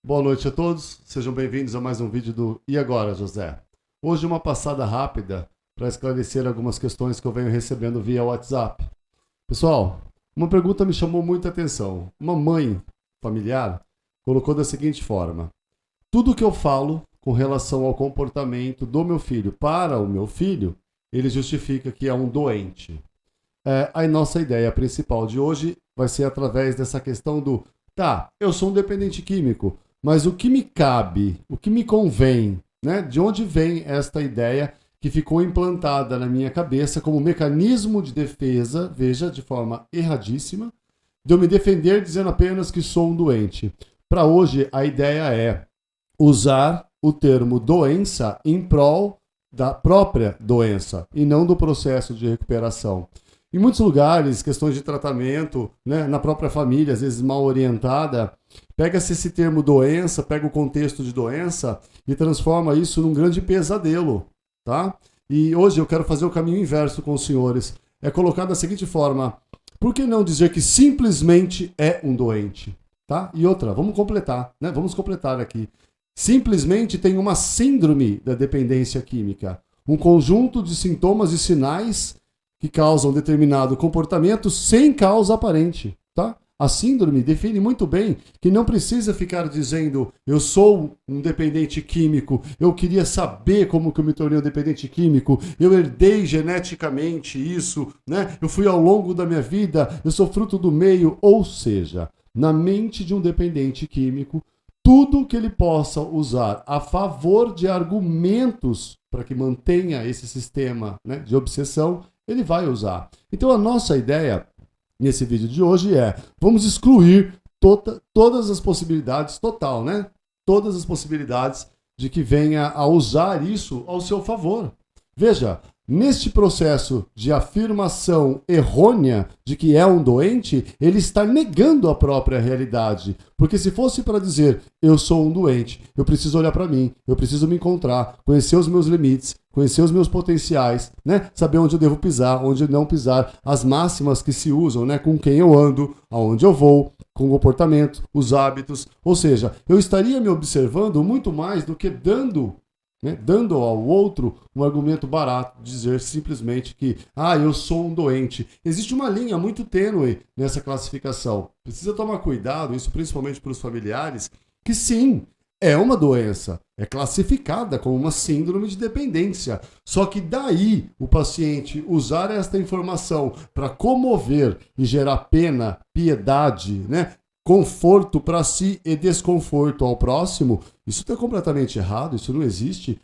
Boa noite a todos, sejam bem-vindos a mais um vídeo do E Agora, José? Hoje uma passada rápida para esclarecer algumas questões que eu venho recebendo via WhatsApp. Pessoal, uma pergunta me chamou muita atenção. Uma mãe familiar colocou da seguinte forma: tudo que eu falo com relação ao comportamento do meu filho para o meu filho, ele justifica que é um doente. A nossa ideia principal de hoje vai ser através dessa questão do eu sou um dependente químico, mas o que me cabe, o que me convém, né? De onde vem esta ideia que ficou implantada na minha cabeça como mecanismo de defesa, veja, de forma erradíssima, de eu me defender dizendo apenas que sou um doente. Para hoje, a ideia é usar o termo doença em prol da própria doença e não do processo de recuperação. Em muitos lugares, questões de tratamento, né, na própria família, às vezes mal orientada, pega-se esse termo doença, pega o contexto de doença e transforma isso num grande pesadelo, tá? E hoje eu quero fazer o caminho inverso com os senhores. É colocar da seguinte forma: por que não dizer que simplesmente é um doente, tá? E outra, vamos completar, né? Vamos completar aqui. Simplesmente tem uma síndrome da dependência química, um conjunto de sintomas e sinais que causam determinado comportamento sem causa aparente, tá? A síndrome define muito bem que não precisa ficar dizendo eu sou um dependente químico, eu queria saber como que eu me tornei um dependente químico, eu herdei geneticamente isso, né? Eu fui ao longo da minha vida, eu sou fruto do meio, ou seja, na mente de um dependente químico, tudo que ele possa usar a favor de argumentos para que mantenha esse sistema, né, de obsessão, ele vai usar. Então a nossa ideia nesse vídeo de hoje vamos excluir todas as possibilidades, total, né? Todas as possibilidades de que venha a usar isso ao seu favor. Veja, neste processo de afirmação errônea de que é um doente, ele está negando a própria realidade. Porque se fosse para dizer, eu sou um doente, eu preciso olhar para mim, eu preciso me encontrar, conhecer os meus limites, conhecer os meus potenciais, né? Saber onde eu devo pisar, onde não pisar, as máximas que se usam, né? Com quem eu ando, aonde eu vou, com o comportamento, os hábitos. Ou seja, eu estaria me observando muito mais do que dando ao outro um argumento barato, dizer simplesmente que eu sou um doente. Existe uma linha muito tênue nessa classificação. Precisa tomar cuidado, isso principalmente para os familiares, que sim, é uma doença, é classificada como uma síndrome de dependência. Só que daí o paciente usar esta informação para comover e gerar pena, piedade, né? Conforto para si e desconforto ao próximo, isso está completamente errado, isso não existe.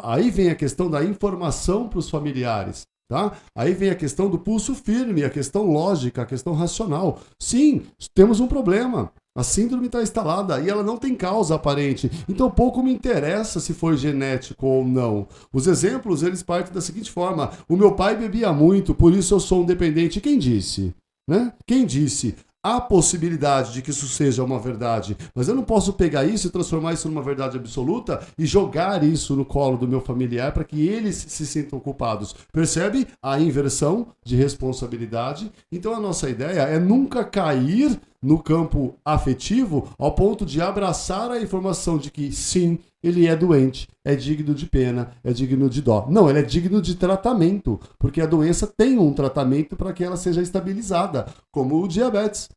Aí vem a questão da informação para os familiares, tá? Aí vem a questão do pulso firme, a questão lógica, a questão racional. Sim, temos um problema. A síndrome está instalada e ela não tem causa aparente. Então pouco me interessa se foi genético ou não. Os exemplos, eles partem da seguinte forma: o meu pai bebia muito, por isso eu sou um dependente. Quem disse? Né? Quem disse? Há possibilidade de que isso seja uma verdade, mas eu não posso pegar isso e transformar isso numa verdade absoluta e jogar isso no colo do meu familiar para que eles se sintam culpados. Percebe a inversão de responsabilidade? Então a nossa ideia é nunca cair no campo afetivo ao ponto de abraçar a informação de que sim, ele é doente, é digno de pena, é digno de dó. Não, ele é digno de tratamento, porque a doença tem um tratamento para que ela seja estabilizada, como o diabetes.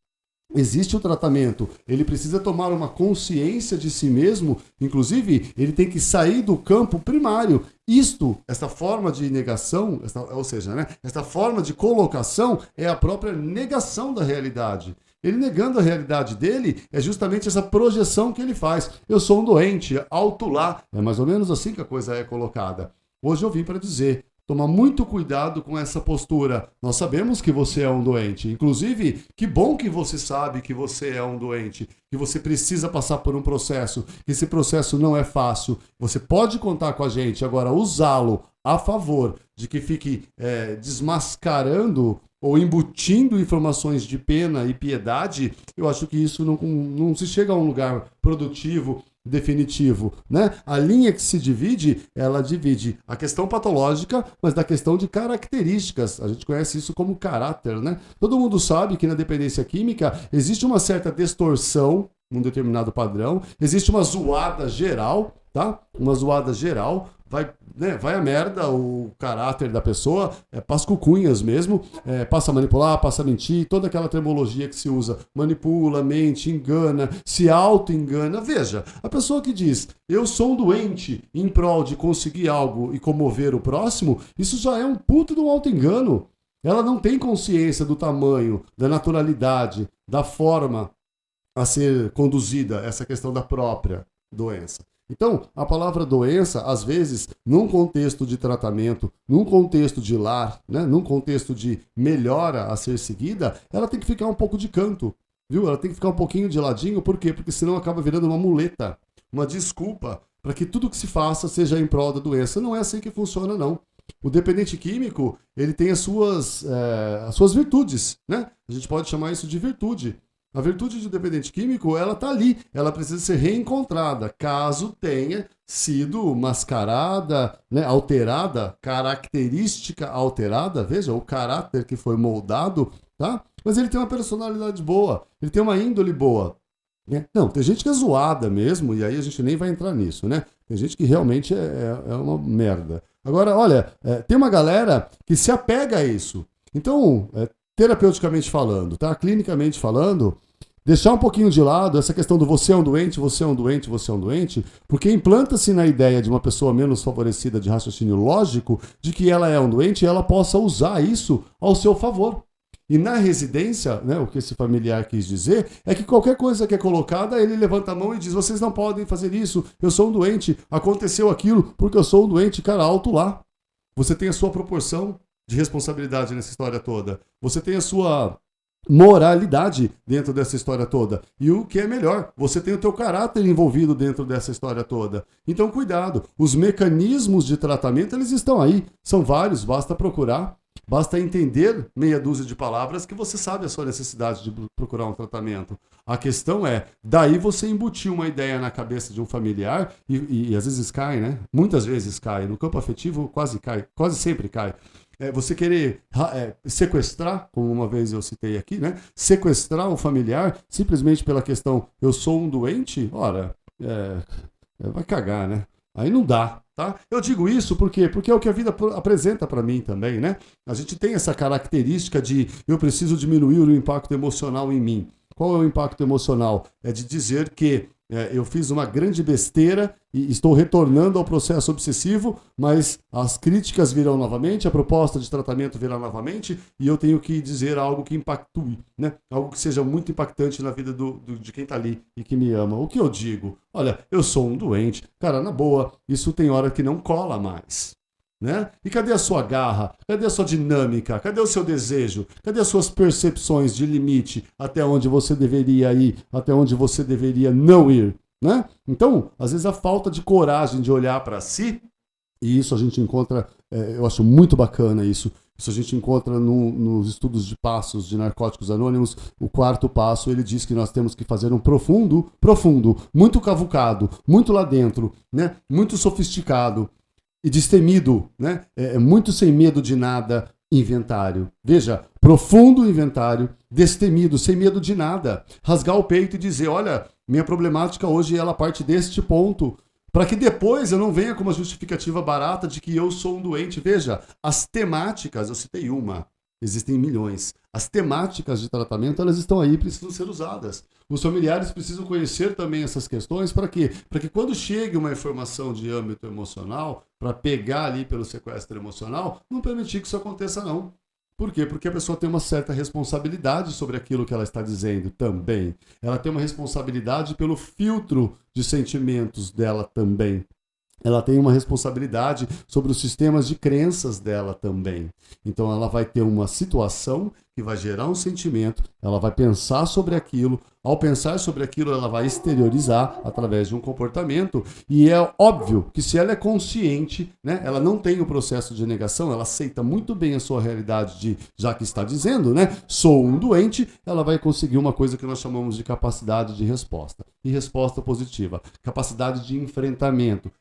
Existe o tratamento, ele precisa tomar uma consciência de si mesmo, inclusive ele tem que sair do campo primário. Esta forma de negação, esta forma de colocação é a própria negação da realidade. Ele negando a realidade dele é justamente essa projeção que ele faz. Eu sou um doente, alto lá. É mais ou menos assim que a coisa é colocada. Hoje eu vim para dizer, toma muito cuidado com essa postura. Nós sabemos que você é um doente. Inclusive, que bom que você sabe que você é um doente, que você precisa passar por um processo, que esse processo não é fácil. Você pode contar com a gente. Agora, usá-lo a favor de que fique desmascarando ou embutindo informações de pena e piedade, eu acho que isso não se chega a um lugar produtivo definitivo, né? A linha que se divide, ela divide a questão patológica, mas da questão de características. A gente conhece isso como caráter, né? Todo mundo sabe que na dependência química existe uma certa distorção num determinado padrão, existe uma zoada geral, tá? Uma zoada geral, vai a merda o caráter da pessoa, passa cucunhas mesmo, passa a manipular, passa a mentir, toda aquela terminologia que se usa, manipula, mente, engana, se auto-engana. Veja, a pessoa que diz, eu sou um doente em prol de conseguir algo e comover o próximo, isso já é um puto de um auto-engano. Ela não tem consciência do tamanho, da naturalidade, da forma a ser conduzida essa questão da própria doença. Então, a palavra doença, às vezes, num contexto de tratamento, num contexto de lar, né, num contexto de melhora a ser seguida, ela tem que ficar um pouco de canto, viu? Ela tem que ficar um pouquinho de ladinho, por quê? Porque senão acaba virando uma muleta, uma desculpa para que tudo que se faça seja em prol da doença. Não é assim que funciona, não. O dependente químico, ele tem as suas virtudes, né? A gente pode chamar isso de virtude. A virtude do dependente químico, ela está ali, ela precisa ser reencontrada, caso tenha sido mascarada, né, alterada, característica alterada, veja, o caráter que foi moldado, tá? Mas ele tem uma personalidade boa, ele tem uma índole boa. Né? Não, tem gente que é zoada mesmo, e aí a gente nem vai entrar nisso, né? Tem gente que realmente é uma merda. Agora, olha, tem uma galera que se apega a isso. Então, terapeuticamente falando, tá? Clinicamente falando, deixar um pouquinho de lado essa questão do você é um doente, você é um doente, você é um doente, porque implanta-se na ideia de uma pessoa menos favorecida de raciocínio lógico de que ela é um doente e ela possa usar isso ao seu favor. E na residência, né, o que esse familiar quis dizer é que qualquer coisa que é colocada, ele levanta a mão e diz, vocês não podem fazer isso, eu sou um doente, aconteceu aquilo porque eu sou um doente, cara, alto lá. Você tem a sua proporção de responsabilidade nessa história toda. Você tem a sua moralidade dentro dessa história toda. E o que é melhor, você tem o teu caráter envolvido dentro dessa história toda. Então, cuidado. Os mecanismos de tratamento, eles estão aí. São vários, basta procurar. Basta entender meia dúzia de palavras que você sabe a sua necessidade de procurar um tratamento. A questão é, daí você embutir uma ideia na cabeça de um familiar e às vezes cai, né? Muitas vezes cai. No campo afetivo quase cai, quase sempre cai. Você querer sequestrar, como uma vez eu citei aqui, né? Sequestrar um familiar simplesmente pela questão eu sou um doente, ora, vai cagar, né? Aí não dá, tá? Eu digo isso por quê? Porque é o que a vida apresenta para mim também, né? A gente tem essa característica de eu preciso diminuir o impacto emocional em mim. Qual é o impacto emocional? É de dizer que eu fiz uma grande besteira e estou retornando ao processo obsessivo, mas as críticas virão novamente, a proposta de tratamento virá novamente e eu tenho que dizer algo que impactue, né? Algo que seja muito impactante na vida de quem está ali e que me ama. O que eu digo? Olha, eu sou um doente. Cara, na boa, isso tem hora que não cola mais. Né? E cadê a sua garra? Cadê a sua dinâmica? Cadê o seu desejo? Cadê as suas percepções de limite até onde você deveria ir, até onde você deveria não ir? Né? Então, às vezes a falta de coragem de olhar para si, e isso a gente encontra, eu acho muito bacana isso a gente encontra nos estudos de passos de Narcóticos Anônimos. O quarto passo, ele diz que nós temos que fazer um profundo, muito cavucado, muito lá dentro, né? Muito sofisticado e destemido, né? Muito sem medo de nada, inventário. Veja, profundo inventário, destemido, sem medo de nada. Rasgar o peito e dizer, olha, minha problemática hoje ela parte deste ponto, para que depois eu não venha com uma justificativa barata de que eu sou um doente. Veja, as temáticas, eu citei uma, existem milhões. As temáticas de tratamento, elas estão aí e precisam ser usadas. Os familiares precisam conhecer também essas questões. Para quê? Para que quando chegue uma informação de âmbito emocional, para pegar ali pelo sequestro emocional, não permitir que isso aconteça, não. Por quê? Porque a pessoa tem uma certa responsabilidade sobre aquilo que ela está dizendo também. Ela tem uma responsabilidade pelo filtro de sentimentos dela também. Ela tem uma responsabilidade sobre os sistemas de crenças dela também. Então ela vai ter uma situação que vai gerar um sentimento, ela vai pensar sobre aquilo, Ao pensar sobre aquilo, ela vai exteriorizar através de um comportamento, e é óbvio que se ela é consciente, né, ela não tem o processo de negação, ela aceita muito bem a sua realidade de, já que está dizendo, né, sou um doente, ela vai conseguir uma coisa que nós chamamos de capacidade de resposta. E resposta positiva, capacidade de enfrentamento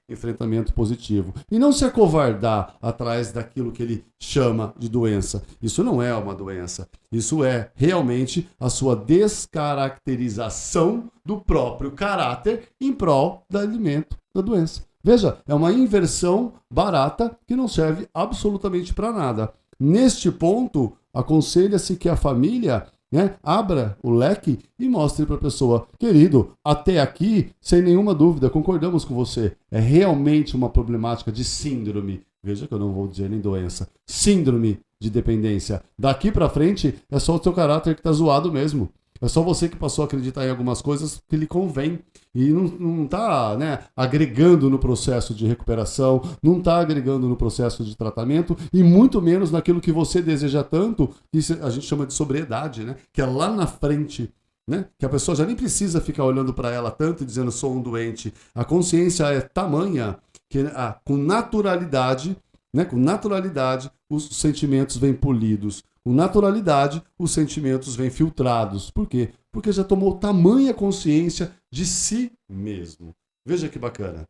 positivo. E não se acovardar atrás daquilo que ele chama de doença. Isso não é uma doença. Isso é realmente a sua descaracterização do próprio caráter em prol do alimento da doença. Veja, é uma inversão barata que não serve absolutamente para nada. Neste ponto, aconselha-se que a família, né, abra o leque e mostre para a pessoa: querido, até aqui, sem nenhuma dúvida, concordamos com você. É realmente uma problemática de síndrome. Veja que eu não vou dizer nem doença. Síndrome de dependência. Daqui para frente é só o seu caráter que está zoado mesmo. É só você que passou a acreditar em algumas coisas que lhe convém. E não está, né, agregando no processo de recuperação, não está agregando no processo de tratamento, e muito menos naquilo que você deseja tanto, que a gente chama de sobriedade, né, que é lá na frente. Né? Que a pessoa já nem precisa ficar olhando para ela tanto e dizendo sou um doente. A consciência é tamanha que com naturalidade, né, os sentimentos vêm polidos. Com naturalidade, os sentimentos vêm filtrados. Por quê? Porque já tomou tamanha consciência de si mesmo. Veja que bacana.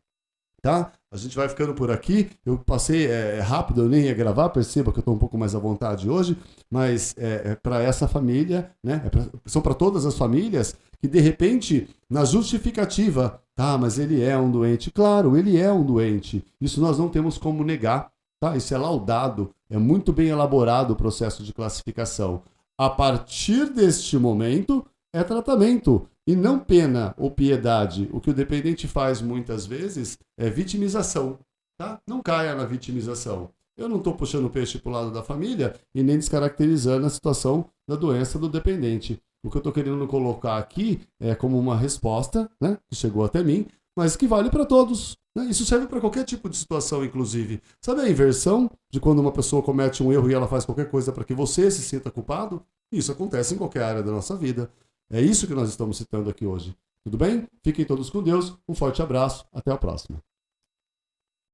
Tá? A gente vai ficando por aqui. Eu passei rápido, eu nem ia gravar, perceba que eu estou um pouco mais à vontade hoje, mas para essa família, né? São para todas as famílias que, de repente, na justificativa, tá, mas ele é um doente. Claro, ele é um doente. Isso nós não temos como negar. Tá? Isso é laudado, é muito bem elaborado o processo de classificação. A partir deste momento, é tratamento e não pena ou piedade. O que o dependente faz muitas vezes é vitimização. Tá? Não caia na vitimização. Eu não estou puxando o peixe para o lado da família e nem descaracterizando a situação da doença do dependente. O que eu estou querendo colocar aqui é como uma resposta, né, que chegou até mim, mas que vale para todos. Isso serve para qualquer tipo de situação, inclusive. Sabe a inversão de quando uma pessoa comete um erro e ela faz qualquer coisa para que você se sinta culpado? Isso acontece em qualquer área da nossa vida. É isso que nós estamos citando aqui hoje. Tudo bem? Fiquem todos com Deus. Um forte abraço. Até a próxima.